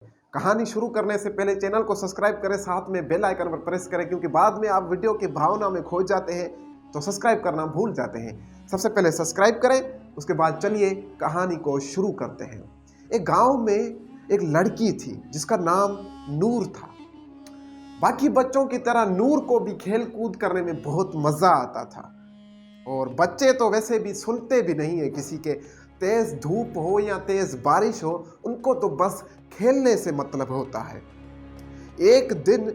कहानी शुरू करने से पहले चैनल को सब्सक्राइब करें, साथ में बेल आइकन पर प्रेस करें, क्योंकि बाद में आप वीडियो की भावना में खो जाते हैं तो सब्सक्राइब करना भूल जाते हैं। सबसे पहले सब्सक्राइब करें, उसके बाद चलिए कहानी को शुरू करते हैं। एक गांव में एक लड़की थी जिसका नाम नूर था। बाकी बच्चों की तरह नूर को भी खेल कूद करने में बहुत मजा आता था, और बच्चे तो वैसे भी सुनते भी नहीं है किसी के। तेज धूप हो या तेज बारिश हो, उनको तो बस खेलने से मतलब होता है। एक दिन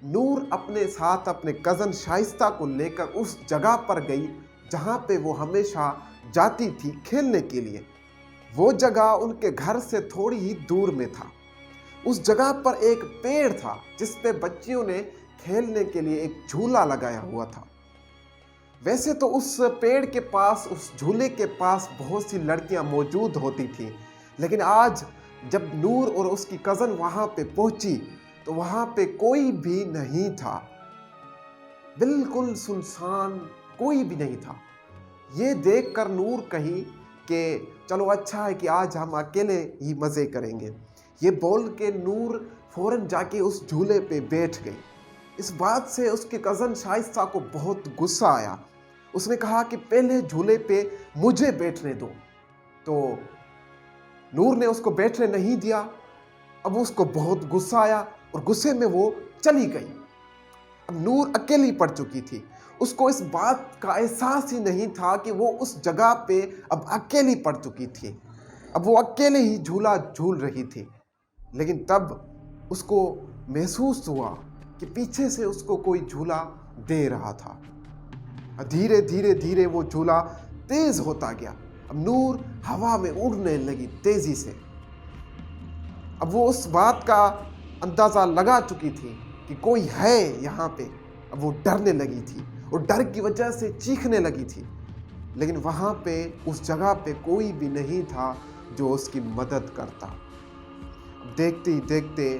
नूर अपने साथ अपने कजन शाइस्ता को लेकर उस जगह पर गई जहां पे वो हमेशा जाती थी खेलने के लिए। वो जगह उनके घर से थोड़ी ही दूर में था। उस जगह पर एक पेड़ था जिस पे बच्चियों ने खेलने के लिए एक झूला लगाया हुआ था। वैसे तो उस पेड़ के पास, उस झूले के पास बहुत सी लड़कियां मौजूद होती थी, लेकिन आज जब नूर और उसकी कज़न वहां पे पहुंची तो वहां पे कोई भी नहीं था। बिल्कुल सुनसान, कोई भी नहीं था। ये देखकर नूर कही कि चलो अच्छा है कि आज हम अकेले ही मज़े करेंगे। ये बोल के नूर फौरन जाके उस झूले पे बैठ गई। इस बात से उसके कज़न शाइस्ता को बहुत गुस्सा आया। उसने कहा कि पहले झूले पे मुझे बैठने दो। तो नूर ने उसको बैठने नहीं दिया। अब उसको बहुत गुस्सा आया और गुस्से में वो चली गई। अब नूर अकेली पड़ चुकी थी। उसको इस बात का एहसास ही नहीं था कि वो उस जगह पे अब अकेली पड़ चुकी थी। अब वो अकेले ही झूला झूल रही थी। लेकिन तब उसको महसूस हुआ कि पीछे से उसको कोई झूला दे रहा था। धीरे धीरे धीरे वो झूला तेज होता गया। अब नूर हवा में उड़ने लगी तेजी से। अब वो उस बात का अंदाजा लगा चुकी थी कि कोई है यहाँ पे। अब वो डरने लगी थी और डर की वजह से चीखने लगी थी, लेकिन वहाँ पे उस जगह पे कोई भी नहीं था जो उसकी मदद करता। अब देखते ही देखते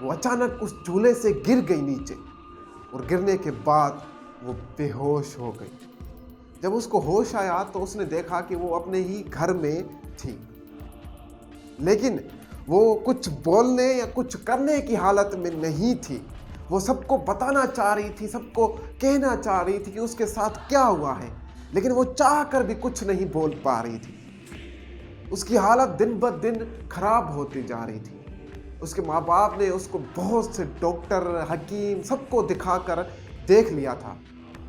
वो अचानक उस झूले से गिर गई नीचे, और गिरने के बाद वो बेहोश हो गई। जब उसको होश आया तो उसने देखा कि वो अपने ही घर में थी, लेकिन वो कुछ बोलने या कुछ करने की हालत में नहीं थी। वो सबको बताना चाह रही थी, सबको कहना चाह रही थी कि उसके साथ क्या हुआ है, लेकिन वो चाह कर भी कुछ नहीं बोल पा रही थी। उसकी हालत दिन ब दिन खराब होती जा रही थी। उसके माँ बाप ने उसको बहुत से डॉक्टर, हकीम सबको दिखाकर देख लिया था,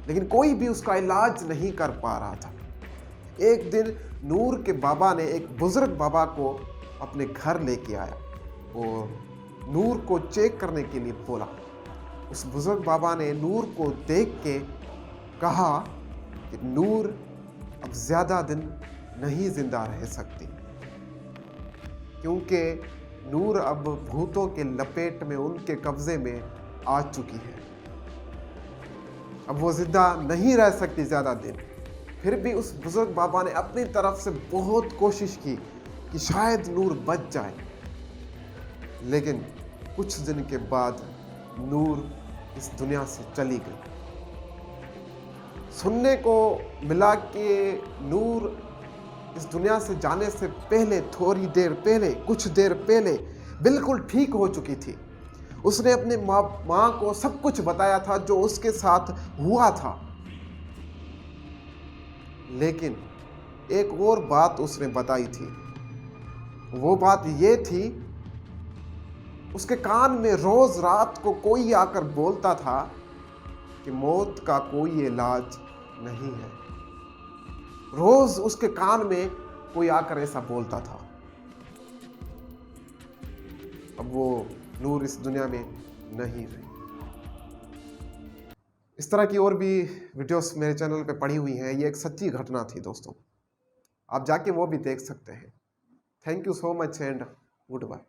लेकिन कोई भी उसका इलाज नहीं कर पा रहा था। एक दिन नूर के बाबा ने एक बुजुर्ग बाबा को अपने घर लेके आया और नूर को चेक करने के लिए बोला। उस बुजुर्ग बाबा ने नूर को देख के कहा कि नूर अब ज़्यादा दिन नहीं जिंदा रह सकती, क्योंकि नूर अब भूतों के लपेट में, उनके कब्जे में आ चुकी है। अब वो जिंदा नहीं रह सकती ज़्यादा दिन। फिर भी उस बुजुर्ग बाबा ने अपनी तरफ से बहुत कोशिश की कि शायद नूर बच जाए, लेकिन कुछ दिन के बाद नूर इस दुनिया से चली गई। सुनने को मिला कि नूर इस दुनिया से जाने से पहले, थोड़ी देर पहले, कुछ देर पहले बिल्कुल ठीक हो चुकी थी। उसने अपने माँ को सब कुछ बताया था जो उसके साथ हुआ था, लेकिन एक और बात उसने बताई थी। वो बात ये थी, उसके कान में रोज रात को कोई आकर बोलता था कि मौत का कोई इलाज नहीं है। रोज उसके कान में कोई आकर ऐसा बोलता था। अब वो नूर इस दुनिया में नहीं रही। इस तरह की और भी वीडियोस मेरे चैनल पे पड़ी हुई हैं। ये एक सच्ची घटना थी दोस्तों, आप जाके वो भी देख सकते हैं। Thank you so much and good bye.